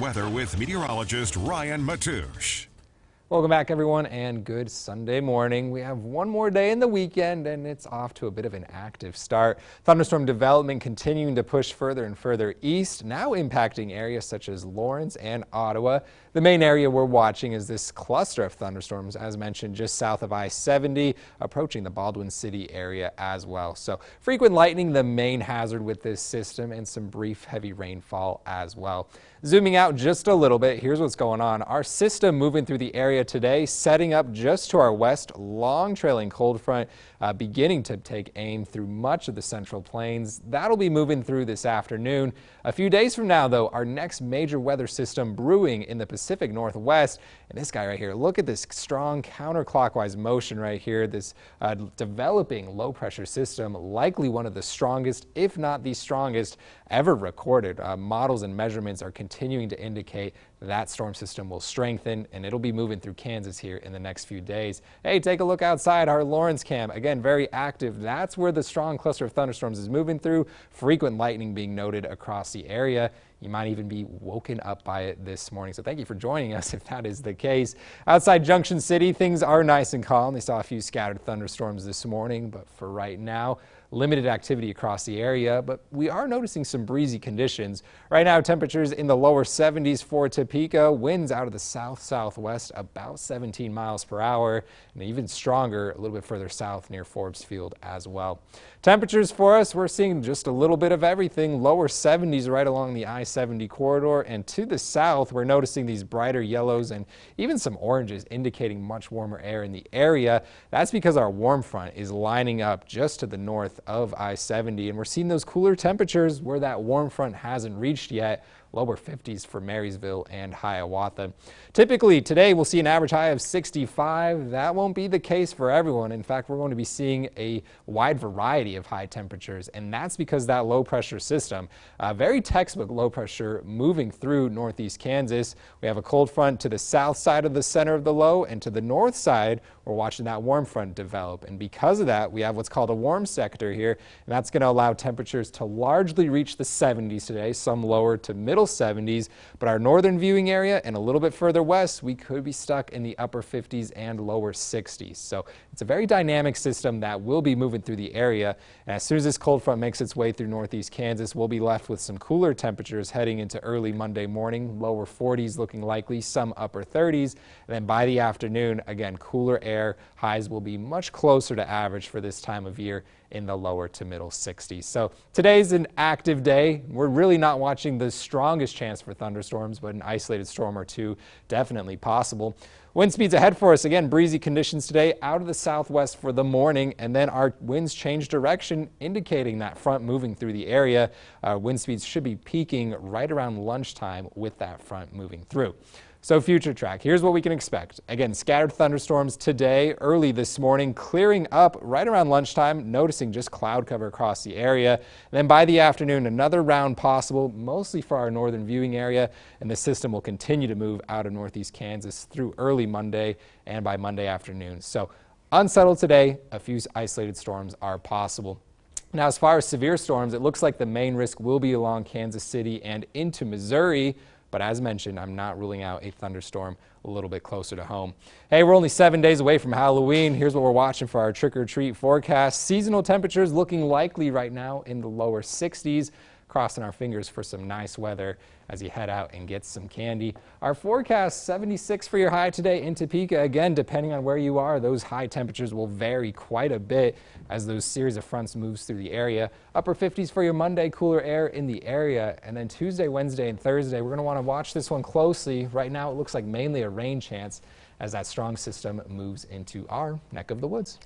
Weather with meteorologist Ryan Matoush. Welcome back, everyone, and good Sunday morning. We have one more day in the weekend, and it's off to a bit of an active start. Thunderstorm development continuing to push further and further east, now impacting areas such as Lawrence and Ottawa. The main area we're watching is this cluster of thunderstorms, as mentioned, just south of I-70, approaching the Baldwin City area as well. So frequent lightning, the main hazard with this system, and some brief heavy rainfall as well. Zooming out just a little bit, here's what's going on. Our system moving through the area today, setting up just to our west, long trailing cold front beginning to take aim through much of the Central Plains. That'll be moving through this afternoon. A few days from now, though, our next major weather system brewing in the Pacific Northwest. And this guy right here, look at this strong counterclockwise motion right here. This developing low pressure system, likely one of the strongest, if not the strongest, ever recorded. Models and measurements are continuing to indicate that storm system will strengthen, and it'll be moving through Kansas here in the next few days. Hey, take a look outside our Lawrence cam. Again, very active. That's where the strong cluster of thunderstorms is moving through. Frequent lightning being noted across the area. You might even be woken up by it this morning. So thank you for joining us if that is the case. Outside Junction City, things are nice and calm. They saw a few scattered thunderstorms this morning, but for right now, limited activity across the area, but we are noticing some breezy conditions. Right now, temperatures in the lower 70s for Topeka, winds out of the south-southwest about 17 miles per hour, and even stronger a little bit further south near Forbes Field as well. Temperatures for us, we're seeing just a little bit of everything. Lower 70s right along the I-70 corridor, and to the south, we're noticing these brighter yellows and even some oranges indicating much warmer air in the area. That's because our warm front is lining up just to the north of I-70, and we're seeing those cooler temperatures where that warm front hasn't reached yet. Lower 50s for Marysville and Hiawatha. Typically today we'll see an average high of 65. That won't be the case for everyone. In fact, we're going to be seeing a wide variety of high temperatures, and that's because that low pressure system, very textbook low pressure moving through northeast Kansas. We have a cold front to the south side of the center of the low, and to the north side we're watching that warm front develop, and because of that we have what's called a warm sector here, and that's going to allow temperatures to largely reach the 70s today, some lower to middle 70s, but our northern viewing area and a little bit further west, we could be stuck in the upper 50s and lower 60s. So it's a very dynamic system that will be moving through the area. And as soon as this cold front makes its way through northeast Kansas, we'll be left with some cooler temperatures heading into early Monday morning, lower 40s looking likely, some upper 30s. And then by the afternoon, again, cooler air, highs will be much closer to average for this time of year in the lower to middle 60s. So today's an active day. We're really not watching the strongest chance for thunderstorms, but an isolated storm or two definitely possible. Wind speeds ahead for us. Again, breezy conditions today out of the southwest for the morning, and then our winds change direction, indicating that front moving through the area. Wind speeds should be peaking right around lunchtime with that front moving through. So future track, here's what we can expect. Again, scattered thunderstorms today, early this morning, clearing up right around lunchtime, noticing just cloud cover across the area. And then by the afternoon, another round possible, mostly for our northern viewing area, and the system will continue to move out of northeast Kansas through early Monday and by Monday afternoon. So unsettled today, a few isolated storms are possible. Now, as far as severe storms, it looks like the main risk will be along Kansas City and into Missouri. But as mentioned, I'm not ruling out a thunderstorm a little bit closer to home. Hey, we're only 7 days away from Halloween. Here's what we're watching for our trick-or-treat forecast. Seasonal temperatures looking likely right now in the lower 60s. Crossing our fingers for some nice weather as you head out and get some candy. Our forecast, 76 for your high today in Topeka. Again, depending on where you are, those high temperatures will vary quite a bit as those series of fronts moves through the area. Upper 50s for your Monday, cooler air in the area. And then Tuesday, Wednesday, and Thursday, we're going to want to watch this one closely. Right now, it looks like mainly a rain chance as that strong system moves into our neck of the woods.